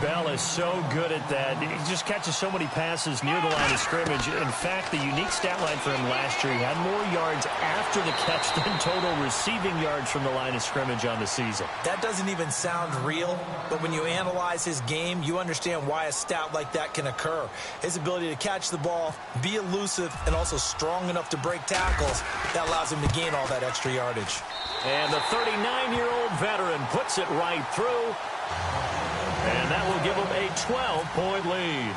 Bell is so good at that. He just catches so many passes near the line of scrimmage. In fact, the unique stat line for him last year, he had more yards after the catch than total receiving yards from the line of scrimmage on the season. That doesn't even sound real, but when you analyze his game, you understand why a stat like that can occur. His ability to catch the ball, be elusive, and also strong enough to break tackles, that allows him to gain all that extra yardage. And the 39-year-old veteran puts it right through. And that will give them a 12-point lead.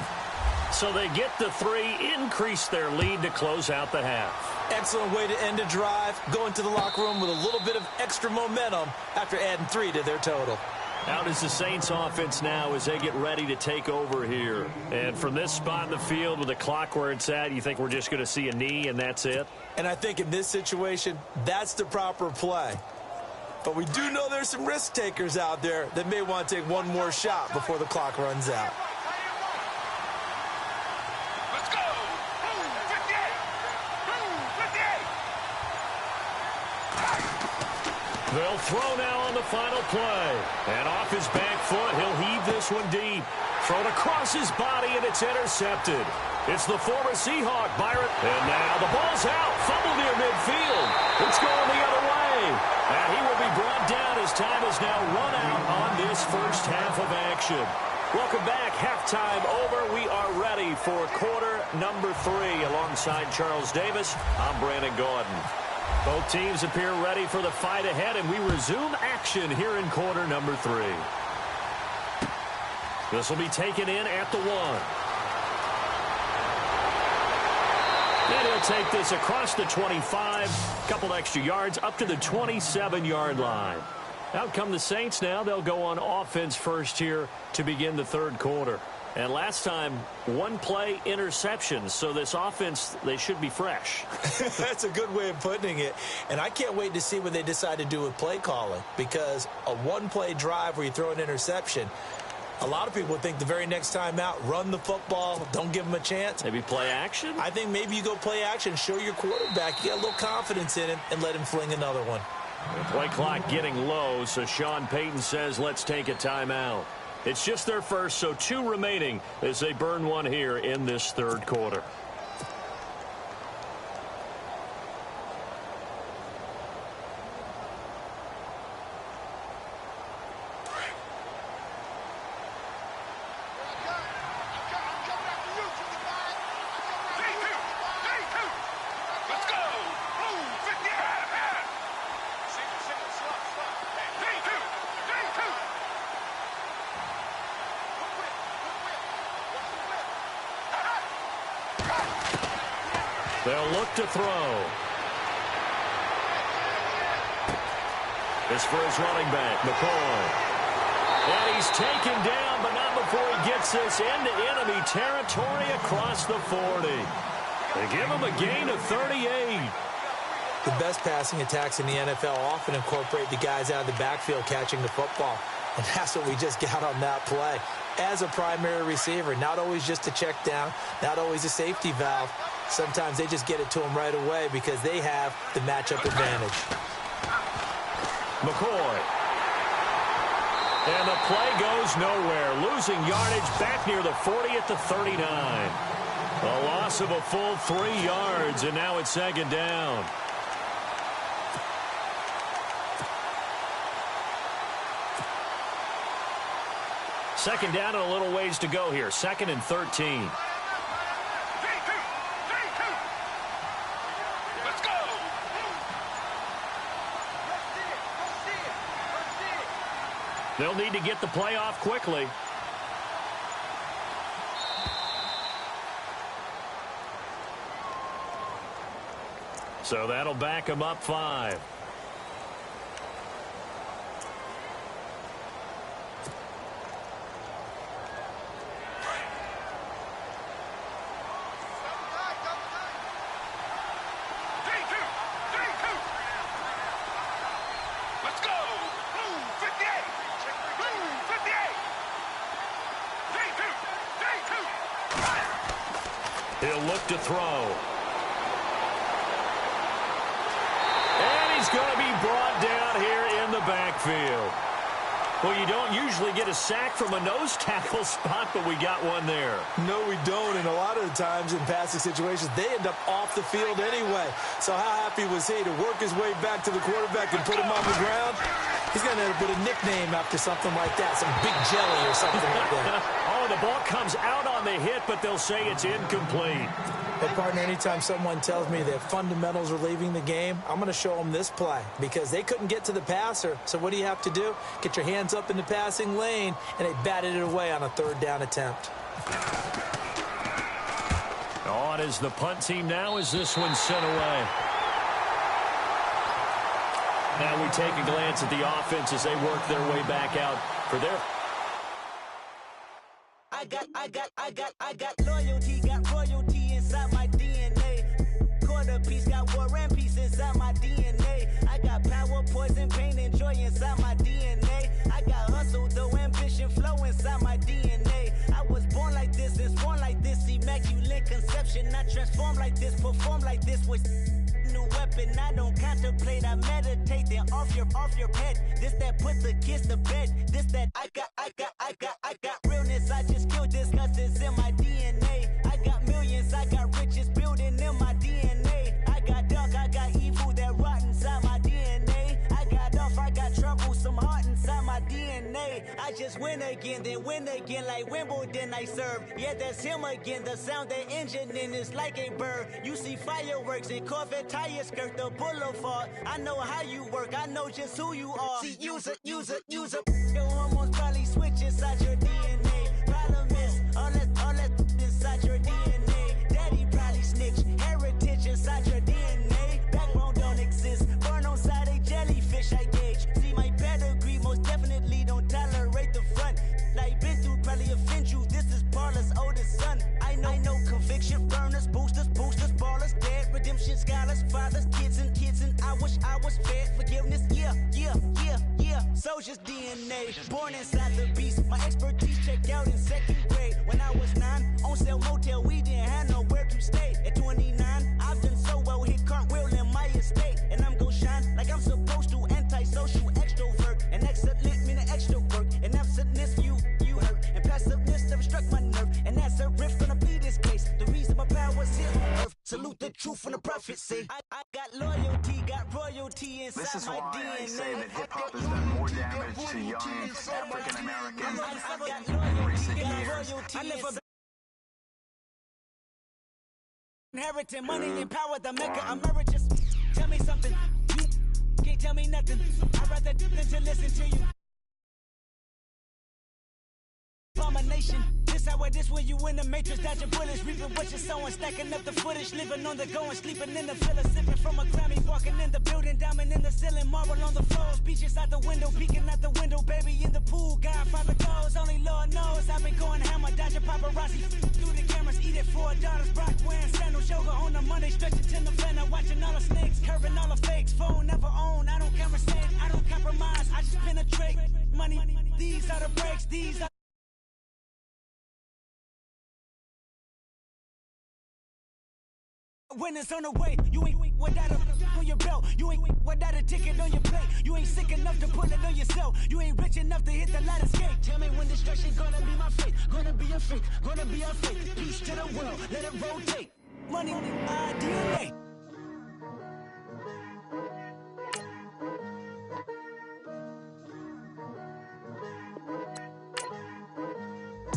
So they get the 3, increase their lead to close out the half. Excellent way to end a drive. Go into the locker room with a little bit of extra momentum after adding 3 to their total. Out is the Saints offense now as they get ready to take over here. And from this spot in the field with the clock where it's at, you think we're just going to see a knee and that's it? And I think in this situation, that's the proper play. But we do know there's some risk takers out there that may want to take one more shot before the clock runs out. Let's go. 58. They'll throw now on the final play. And off his back foot, he'll heave this one deep. Thrown across his body, and it's intercepted. It's the former Seahawk, Byron. And now the ball's out. Fumble near midfield. It's going the other way. And he will be brought down as time is now run out on this first half of action. Welcome back. Halftime over. We are ready for quarter number 3. Alongside Charles Davis, I'm Brandon Gordon. Both teams appear ready for the fight ahead, and we resume action here in quarter number 3. This will be taken in at the 1. And he'll take this across the 25, couple extra yards, up to the 27-yard line. Out come the Saints now. They'll go on offense first here to begin the 3rd quarter. And last time, 1 play interception. So this offense, they should be fresh. That's a good way of putting it. And I can't wait to see what they decide to do with play calling, because a 1-play drive where you throw an interception, a lot of people think the very next time out, run the football, don't give them a chance. Maybe play action? I think maybe you go play action, show your quarterback, you got a little confidence in him, and let him fling another one. The play clock getting low, so Sean Payton says let's take a timeout. It's just their first, so 2 remaining as they burn one here in this third quarter. They'll look to throw. This for his running back, McCoy. And he's taken down, but not before he gets this into enemy territory across the 40. They give him a gain of 38. The best passing attacks in the NFL often incorporate the guys out of the backfield catching the football. And that's what we just got on that play. As a primary receiver, not always just a check down, not always a safety valve. Sometimes they just get it to him right away because they have the matchup advantage. McCoy. And the play goes nowhere. Losing yardage back near the 40 at the 39. A loss of a full 3 yards, and now it's second down. Second down and a little ways to go here. 2nd and 13. They'll need to get the play off quickly. So that'll back them up 5. He'll look to throw. And he's going to be brought down here in the backfield. Well, you don't usually get a sack from a nose tackle spot, but we got one there. No, we don't. And a lot of the times in passing situations, they end up off the field anyway. So how happy was he to work his way back to the quarterback and put him on the ground? He's going to end up with a nickname after something like that, some big jelly or something like that. Oh, the ball comes out on the hit, but they'll say it's incomplete. Hey, partner, anytime someone tells me that fundamentals are leaving the game, I'm going to show them this play because they couldn't get to the passer. So what do you have to do? Get your hands up in the passing lane, and they batted it away on a 3rd down attempt. On is the punt team now as this one's sent away. Now we take a glance at the offense as they work their way back out for their... I got loyalty, got royalty inside my DNA. Quarter piece, got war and peace inside my DNA. I got power, poison, pain, and joy inside my DNA. I got hustle, though, ambition, flow inside my DNA. I was born like this, and born like this, immaculate conception. I transform like this, perform like this with new weapon. I don't contemplate, I meditate, then off your head. This that put the kids to bed. This that I got realness. I just killed this cause it's in my DNA. I got millions, I got riches building in my DNA. I got dark, I got evil that rot inside my DNA. I got off, I got trouble, some heart inside my DNA. I just win again, then win again like Wimbledon I serve. Yeah, that's him again. The sound that engine in is like a bird. You see fireworks and Corvette tires skirt the boulevard. I know how you work, I know just who you are. See, use it. Your hormones probably switch inside your DNA. Problem is, all that inside your DNA. Daddy probably snitch, heritage inside your DNA. Backbone don't exist, born on side a jellyfish I gauge. See my pedigree, most definitely don't tolerate the front. Like been through, probably offend you, this is Paula's oldest son. I know conviction, burners, boosters, ballers, dead, redemption, scholars, fathers, kids and I wish I was fed forgiveness, yeah. Soldier's DNA, born inside the beast. My expertise checked out in 2nd grade. When I was 9, on sale motel, we didn't have nowhere to stay. At 29, I've done so well, hit cartwheel in my estate. And I'm gon' shine like I'm supposed to. truth from the prophets say. I got loyalty, got royalty inside This is my why DNA. I say that hip-hop has done more damage to young African Americans in recent years. I never inheriting money and power, the mecca emeritus. Tell me something, you can't tell me nothing. I'd rather do than to listen to you. Abomination. This how it is when you in the matrix, dodging bullets, reaping what you're sowing, stacking up the footage, living on the go and sleeping in the villa, sipping from a Grammy, walking in the building, diamond in the ceiling, marble on the floors, beaches out the window, peeking out the window, baby in the pool, Godfather goes, only Lord knows. I've been going hammer, dodging paparazzi through the cameras, eating 4 daughters, Brock wearing sandals, yoga on a Monday, stretching to November, watching all the snakes, curving all the fakes, phone never own, I don't conversate, I don't compromise, I just penetrate money. These are the breaks, these are winners on the way. You ain't without a on your belt. You ain't without a ticket on your plate. You ain't sick enough to put it on yourself. You ain't rich enough to hit the ladder skate. Tell me when destruction gonna be my fate. Gonna be a fate. Gonna be a fate. Peace to the world. Let it rotate. Money, DNA.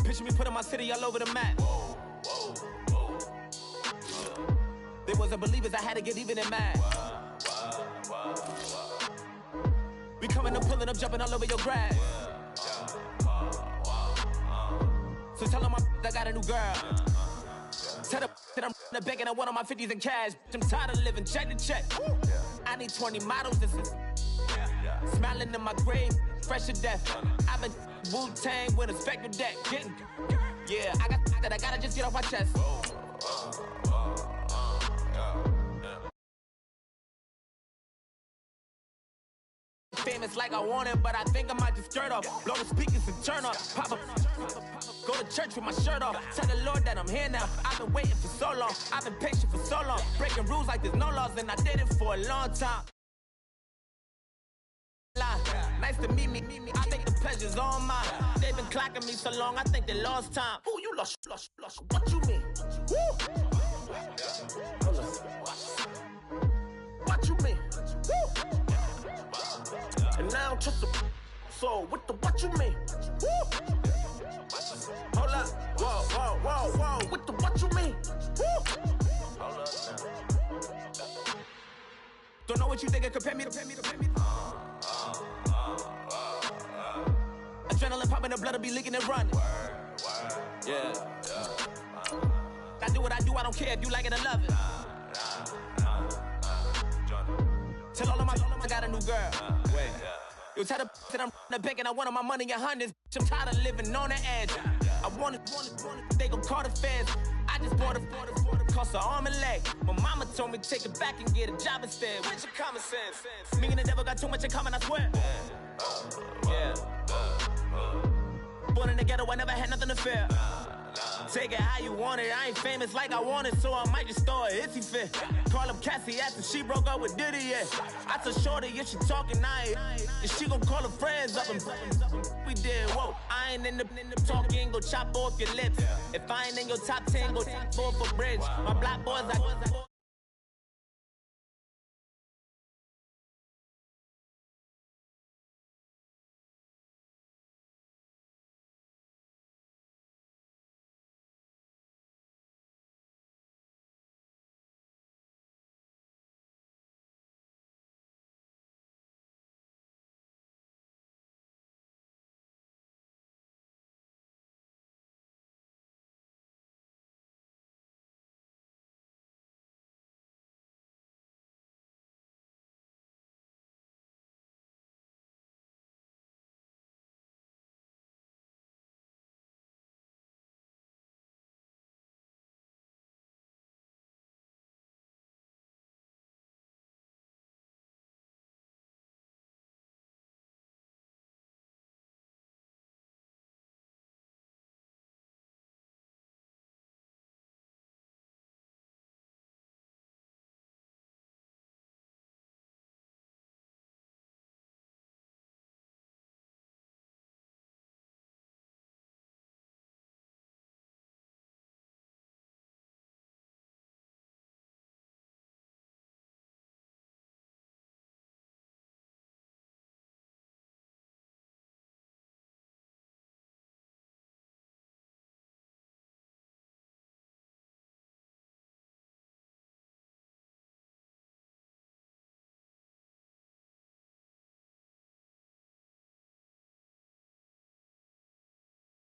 Picture me putting my city all over the map. They wasn't believers, I had to get even and mad. We coming up, pulling up, jumping all over your grass. So tell them I got a new girl. Tell them that I'm the bank and I want all my 50s in cash. I'm tired of living check to check. I need 20 models, this is smiling in my grave, fresh to death. I've been Wu-Tang with a spectral deck. Getting, yeah, I got that, I gotta just get off my chest. Famous like I want it, but I think I might just skirt off. Blow the speakers and turn up. Pop up. Go to church with my shirt off. Tell the Lord that I'm here now. I've been waiting for so long. I've been patient for so long. Breaking rules like there's no laws, and I did it for a long time. Nice to meet me. I think the pleasure's all mine. They've been clocking me so long, I think they lost time. Ooh, you lost. What you mean? Woo! What you mean? Woo! And now I don't trust the so what you mean? Woo! Hold up, whoa, what you mean? Woo! Hold up now. Don't know what you think, compare me to adrenaline popping, the blood will be leaking and running. Yeah. I do what I do, I don't care if you like it or love it. Tell all of my I got a new girl. Wait. You tell the that I'm the bank and I want all my money in hundreds. I'm tired of living on the edge. I want it, they gon' call the feds. I just bought a cost an arm and leg. My mama told me take it back and get a job instead. Where's your common sense? Me and the devil got too much in common, I swear. Yeah. Born in the ghetto, I never had nothing to fear. Take it how you want it, I ain't famous like I want it, so I might just throw a hissy fit. Call up Cassie after she broke up with Diddy, yeah. I told Shorty if she talking, and she gon' call her friends up and we did, whoa. I ain't in the talking, go chop off your lips. If I ain't in your top 10, go top 4 for bridge. My black boys, I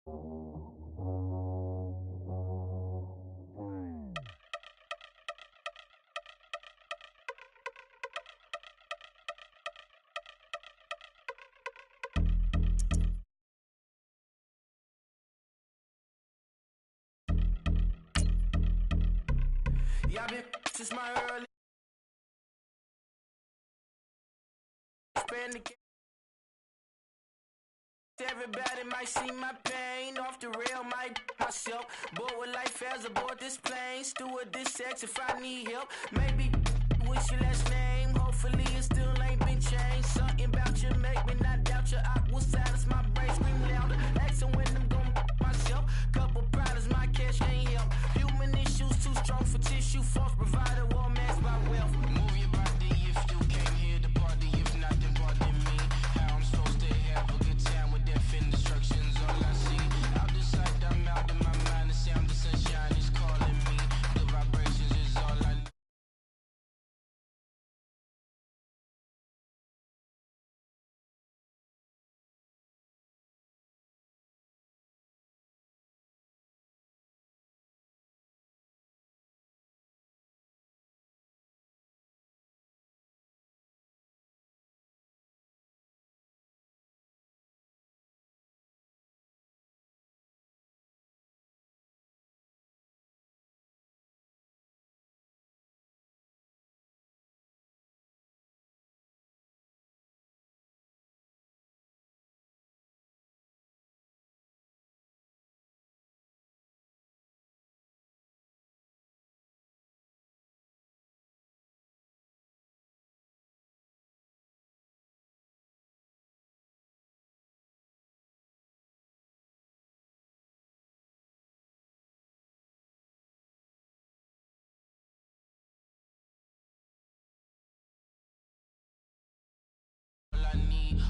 Yeah, I've been since my early. Everybody might see my pain off the rail, might myself. Bored with life as aboard this plane. Steward this sex if I need help. Maybe what's your last name? Hopefully it still ain't been changed. Something about you make me not doubt your aqua silence. My brain scream louder. Asking when I'm gonna myself. Couple problems, my cash ain't help. Human issues too strong for tissue. False provider, war masked by wealth. Move your body if you came here to party. If not, then pardon me. How I'm supposed to have a good time with death and destruction's all I see. Out the sight, I'm out of my mind. The sound of sunshine is calling me. The vibrations is all I need.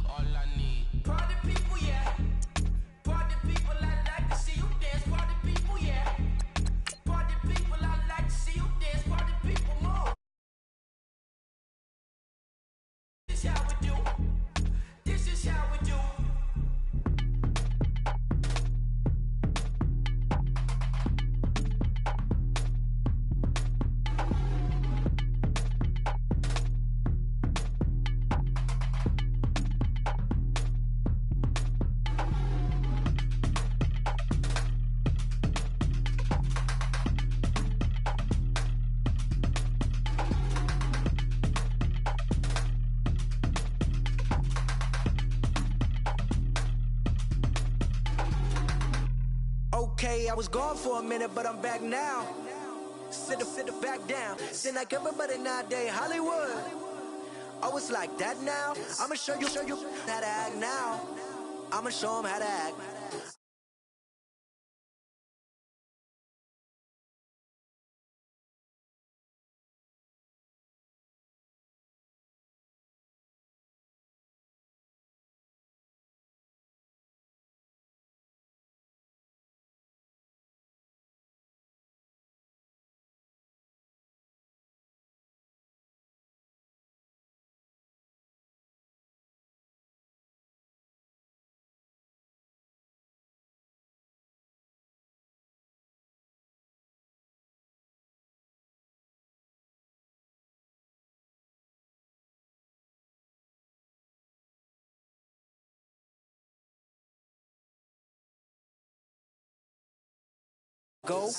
All I need. Party people, yeah. Party people, I like to see you dance. Party people, yeah. Party people, I like to see you dance. Party people, more. This is how we do. This is how we do. Okay, I was gone for a minute, but I'm back now. Sit back down. Seem like everybody nowadays, Hollywood. Oh, it's like that now? I'ma show you how to act now. I'ma show them how to act. Go.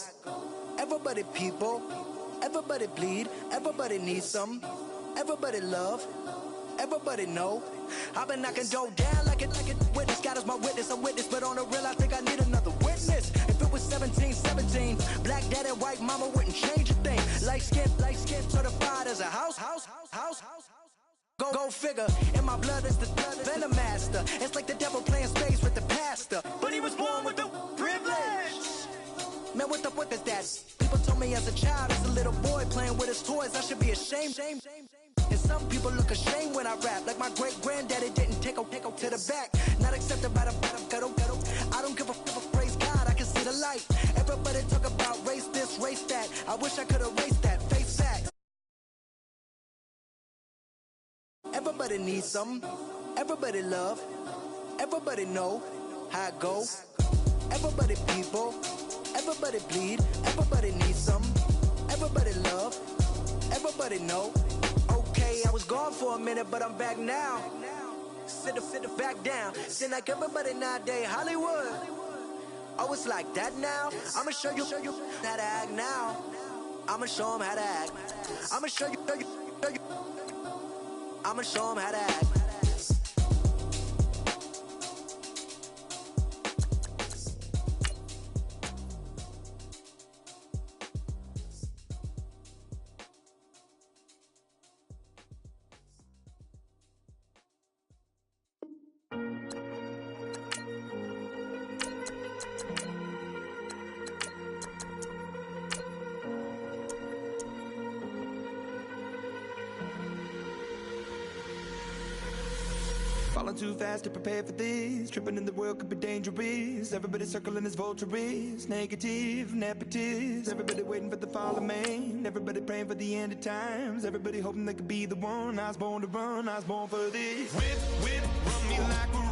Everybody people, everybody bleed, everybody needs some, everybody love, everybody know. I've been knocking dough down like it witness. God is my witness, a witness, but on the real I think I need another witness. If it was 17, black daddy, white mama wouldn't change a thing. Light skin, certified as a house. Go figure, in my blood is the venom master. It's like the devil playing space with the pastor, but he was born with the privilege. Man, what the fuck is that? People told me as a child, as a little boy playing with his toys, I should be ashamed. And some people look ashamed when I rap, like my great granddaddy didn't take a to the back. Not accepted by the ghetto. I don't give a praise God, I can see the light. Everybody talk about race this, race that. I wish I could erase that, face facts. Everybody needs some, everybody love, everybody know how it goes. Everybody people, everybody bleed, everybody needs some, everybody love, everybody know. Okay, I was gone for a minute, but I'm back now. Sit back down. Seem like everybody nowadays Hollywood. Oh, it's like that now. I'ma show you how to act now. I'ma show them how to act. I'ma show you. I'ma show them how to act. Falling too fast to prepare for this. Tripping in the world could be dangerous. Everybody circling as vultures. Negative, nepotist. Everybody waiting for the fall of man. Everybody praying for the end of times. Everybody hoping they could be the one. I was born to run, I was born for this. Whip, whip, run me like a